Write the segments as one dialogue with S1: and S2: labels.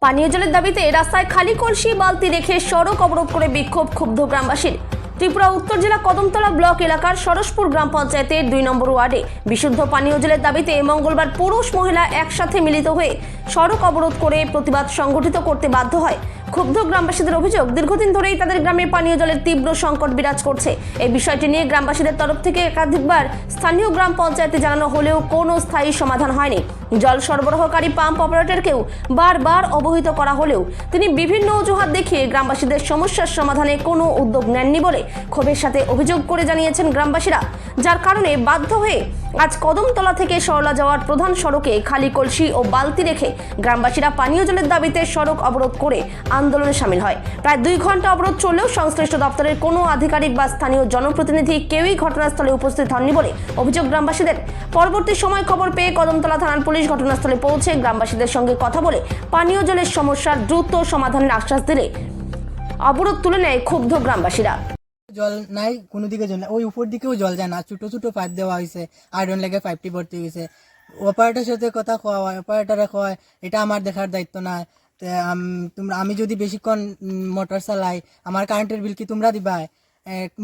S1: পানীয় জলের দাবিতে রাস্তায় খালি কলসি বালতি রেখে সড়ক অবরোধ করে বিক্ষোভ ক্ষুব্ধ গ্রামবাসীর। ত্রিপুরা উত্তর জেলা কদমতলা ব্লক এলাকার সরসপুর গ্রাম পঞ্চায়েতের 2 নম্বর ওয়ার্ডে বিশুদ্ধ পানীয় জলের দাবিতে মঙ্গলবার পুরুষ মহিলা একসাথে মিলিত হয়ে সড়ক অবরোধ করে প্রতিবাদ সংগঠিত করতে বাধ্য হয়। ক্ষুব্ধ গ্রামবাসীদের অভিযোগ, দীর্ঘদিন ধরেই তাদের গ্রামে পানীয় জলের তীব্র সংকট বিরাজ করছে। এই বিষয়টি নিয়ে গ্রামবাসীদের তরফ থেকে একাধিকবার স্থানীয় গ্রাম পঞ্চায়েতে জানানো হলেও কোনো স্থায়ী সমাধান হয়নি। জল সরবরাহকারী পাম্প অপারেটরকেও বারবার অবহিত করা হলেও তিনি বিভিন্ন অজুহাত দেখিয়ে গ্রামবাসীদের সমস্যার সমাধানে কোনো উদ্যোগ নেননি বলে ক্ষোভের সাথে অভিযোগ করে জানিয়েছেন গ্রামবাসীরা, যার কারণে বাধ্য হয়ে আজ কদমতলা থেকে সরলা যাওয়ার প্রধান সড়কে খালি কলসি ও বালতি রেখে গ্রামবাসীরা পানীয় জলের দাবিতে সড়ক অবরোধ করে আন্দোলনে সামিল হয়। প্রায় 2 ঘন্টা অবরোধ চললেও সংশ্লিষ্ট দপ্তরের কোনো আধিকারিক বা স্থানীয় জনপ্রতিনিধি কেউই ঘটনাস্থলে উপস্থিত হননি বলে অভিযোগ গ্রামবাসীদের। পরবর্তী সময় খবর পেয়ে কদমতলা থানার পুলিশ ঘটনাস্থলে পৌঁছে গ্রামবাসীদের সঙ্গে কথা বলে পানীয় জলের সমস্যার দ্রুত সমাধানের আশ্বাস দিলে অবরোধ তুলে নেয় ক্ষুব্ধ গ্রামবাসীরা।
S2: জল নাই, কোনো দিকে জল নাই, ওই উপর দিকেও জল যায় না। ছোট ছোট পাইপ দেওয়া হয়েছে, আয়রন লেগে পাইপটি ভর্তি হয়েছে। অপারেটরের সাথে কথা কওয়া হয়, অপারেটরে কয় এটা আমার দেখার দায়িত্ব না। আমি যদি বেশিক্ষণ মোটর চালাই, আমার কারেন্টের বিল কি তোমরা দিবা?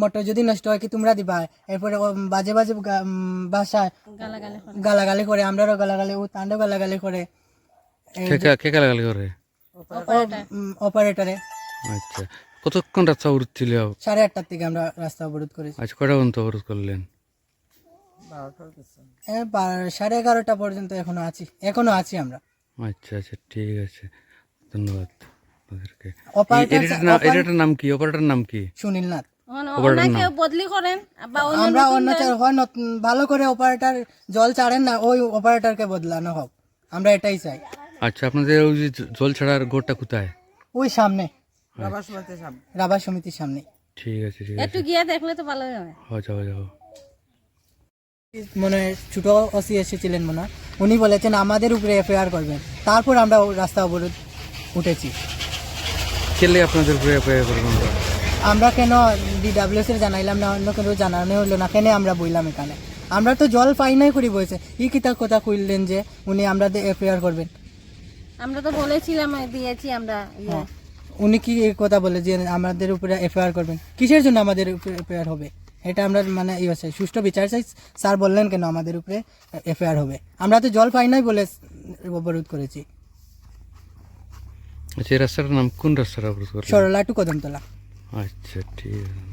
S2: মোটর যদি নষ্ট হয় কি তোমরা দিবা? এরপরে বাজে বাজে ভাষায় গালাগালি করে, আমরাও গালাগালি, ও তান্ডও গালাগালি করে।
S3: কে গালাগালি করে?
S2: অপারেটরে।
S3: আচ্ছা, কতক্ষণ রাস্তা অবরোধ ছিল?
S2: 8:30 থেকে আমরা রাস্তা অবরোধ করেছি।
S3: আচ্ছা, কটা পর্যন্ত অবরোধ করলেন?
S2: 11:30 পর্যন্ত এখনো আছি আমরা।
S3: আচ্ছা আচ্ছা, ঠিক আছে, ধন্যবাদ আপনাদেরকে।
S2: অপারেটরের
S3: নাম কি? অপারেটরের নাম কি?
S2: সুনীল নাথ।
S4: বদলি করেন
S2: আমরা অন্য হয় ভালো করে অপারেটর জল ছাড়েন না, ওই অপারেটরকে বদলানো হোক, আমরা এটাই চাই।
S3: আচ্ছা, আপনাদের ওই যে জল ছাড়ার ঘরটা কোথায়?
S2: ওই সামনে রাবার সমিতির সামনে।
S3: ঠিক আছে ঠিক
S4: একটু
S3: আছে,
S4: গিয়ে দেখলে তো ভালো হবে।
S3: যাও যাও।
S2: মনে হয় ছোট ওসি এসেছিলেন মনে হয়, উনি বলেছেন আমাদের উপরে এফআইআর করবেন, তারপর আমরা রাস্তা অবরোধ উঠেছি।
S3: খেলে আপনাদের উপরে এফআইআর করবেন?
S2: আমরা কেন DWS এর জানাইলাম না, অন্য কেন জানানো হলো না, কেন আমরা বইলাম এখানে? আমরা তো জল পাই নাই করি বলছে, ই কিতা কথা কইলেন যে উনি আমরা এফআইআর করবেন।
S4: আমরা তো বলেছিলাম, দিয়েছি আমরা।
S2: উনি কি এই কথা বলে যে আমাদের উপরে এফআইআর করবেন? কিসের জন্য আমাদের উপরে এফআইআর হবে? এটা আমরা মানে সুষ্ঠু বিচার চাই। স্যার বললেন কেন আমাদের উপরে এফআইআর হবে? আমরা তো জল পাই নাই বলে অবরোধ করেছি।
S3: আচ্ছা, এই রাস্তাটার নাম কোন রাস্তাটা অবরোধ করলেন?
S2: সরলা টু কদমতলা।
S3: আচ্ছা, ঠিক আছে।